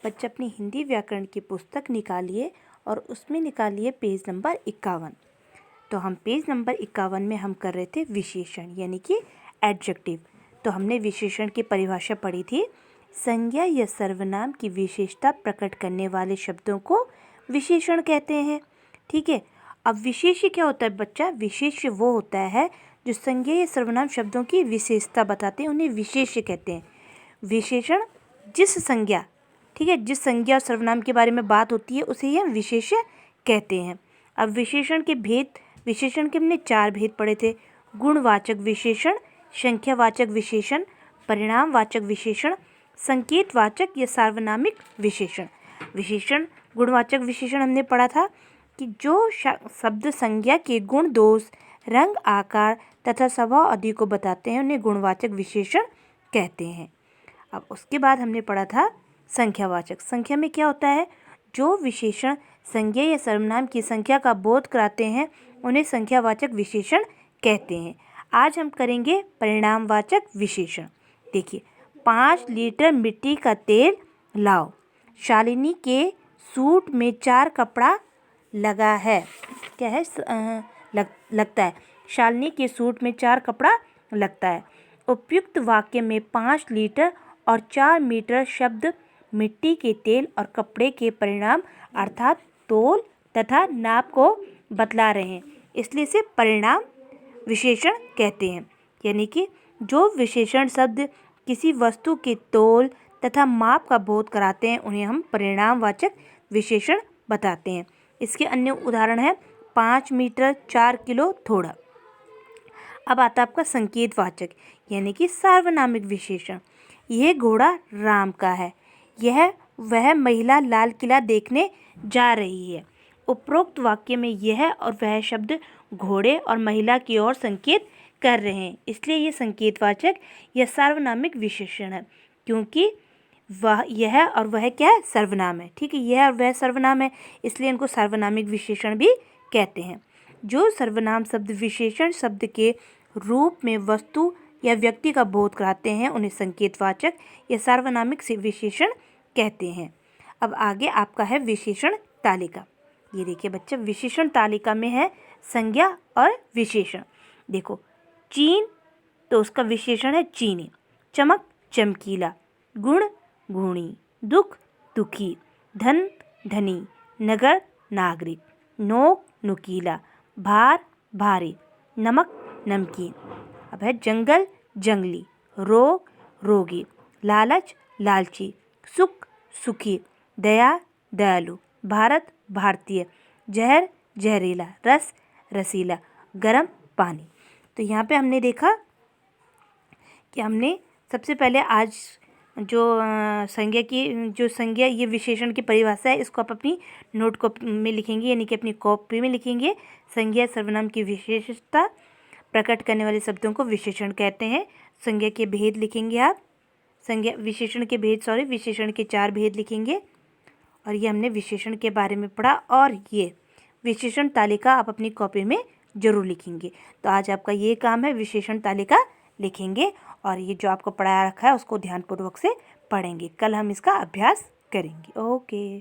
बच्चे अपनी हिंदी व्याकरण की पुस्तक निकालिए और उसमें निकालिए पेज नंबर 51। तो हम पेज नंबर 51 में हम कर रहे थे विशेषण यानी कि एडजेक्टिव। तो हमने विशेषण की परिभाषा पढ़ी थी, संज्ञा या सर्वनाम की विशेषता प्रकट करने वाले शब्दों को विशेषण कहते हैं। ठीक है, अब विशेष्य क्या होता है बच्चा? विशेष्य वो होता है जो संज्ञा या सर्वनाम शब्दों की विशेषता बताते हैं, उन्हें विशेष्य कहते हैं। विशेषण जिस संज्ञा, ठीक है, जिस संज्ञा और सर्वनाम के बारे में बात होती है उसे ही हम विशेष्य कहते हैं। अब विशेषण के भेद, विशेषण के हमने 4 भेद पढ़े थे, गुणवाचक विशेषण, संख्यावाचक विशेषण, परिणामवाचक विशेषण, संकेतवाचक या सार्वनामिक विशेषण। विशेषण गुणवाचक विशेषण हमने पढ़ा था कि जो शब्द संज्ञा के गुण, दोष, रंग, आकार तथा स्वभाव आदि को बताते हैं उन्हें गुणवाचक विशेषण कहते हैं। अब उसके बाद हमने पढ़ा था संख्यावाचक। संख्या में क्या होता है? जो विशेषण संज्ञा या सर्वनाम की संख्या का बोध कराते हैं उन्हें संख्यावाचक विशेषण कहते हैं। आज हम करेंगे परिणामवाचक विशेषण। देखिए, 5 लीटर मिट्टी का तेल लाओ, शालिनी के सूट में 4 कपड़ा लगा है। क्या है? लगता है। शालिनी के सूट में 4 कपड़ा लगता है। उपयुक्त वाक्य में 5 लीटर और 4 मीटर शब्द मिट्टी के तेल और कपड़े के परिणाम अर्थात तोल तथा नाप को बतला रहे हैं, इसलिए इसे परिणाम विशेषण कहते हैं। यानी कि जो विशेषण शब्द किसी वस्तु के तोल तथा माप का बोध कराते हैं उन्हें हम परिणामवाचक विशेषण बताते हैं। इसके अन्य उदाहरण है 5 मीटर, 4 किलो थोड़ा। अब आता है आपका संकेतवाचक यानी कि सार्वनामिक विशेषण। यह घोड़ा राम का है, वह महिला लाल किला देखने जा रही है। उपरोक्त वाक्य में यह और वह शब्द घोड़े और महिला की ओर संकेत कर रहे हैं, इसलिए यह संकेतवाचक या सार्वनामिक विशेषण है, क्योंकि यह और वह क्या है? सर्वनाम है। ठीक है, यह और वह सर्वनाम है, इसलिए इनको सार्वनामिक विशेषण भी कहते हैं। जो सर्वनाम शब्द विशेषण शब्द के रूप में वस्तु या व्यक्ति का बोध कराते हैं उन्हें संकेतवाचक या सार्वनामिक से विशेषण कहते हैं। अब आगे आपका है विशेषण तालिका। ये देखिए बच्चे, विशेषण तालिका में है संज्ञा और विशेषण। देखो, चीन तो उसका विशेषण है चीनी, चमक चमकीला, गुण गुणी, दुख दुखी, धन धनी, नगर नागरिक, नोक नुकीला, भार भारी, नमक नमकीन। अब है जंगल जंगली, रोग रोगी, लालच लालची, सुख सुखी, दया दयालु, भारत भारतीय, जहर जहरीला, रस रसीला, गर्म पानी। तो यहाँ पे हमने देखा कि हमने सबसे पहले आज जो संज्ञा ये विशेषण की परिभाषा है, इसको आप अपनी नोट कॉपी में लिखेंगे, यानी कि अपनी कॉपी में लिखेंगे। संज्ञा सर्वनाम की विशेषता प्रकट करने वाले शब्दों को विशेषण कहते हैं। संज्ञा के भेद लिखेंगे आप, विशेषण के 4 भेद लिखेंगे। और ये हमने विशेषण के बारे में पढ़ा, और ये विशेषण तालिका आप अपनी कॉपी में जरूर लिखेंगे। तो आज आपका ये काम है, विशेषण तालिका लिखेंगे और ये जो आपको पढ़ाया रखा है उसको ध्यानपूर्वक से पढ़ेंगे। कल हम इसका अभ्यास करेंगे। ओके।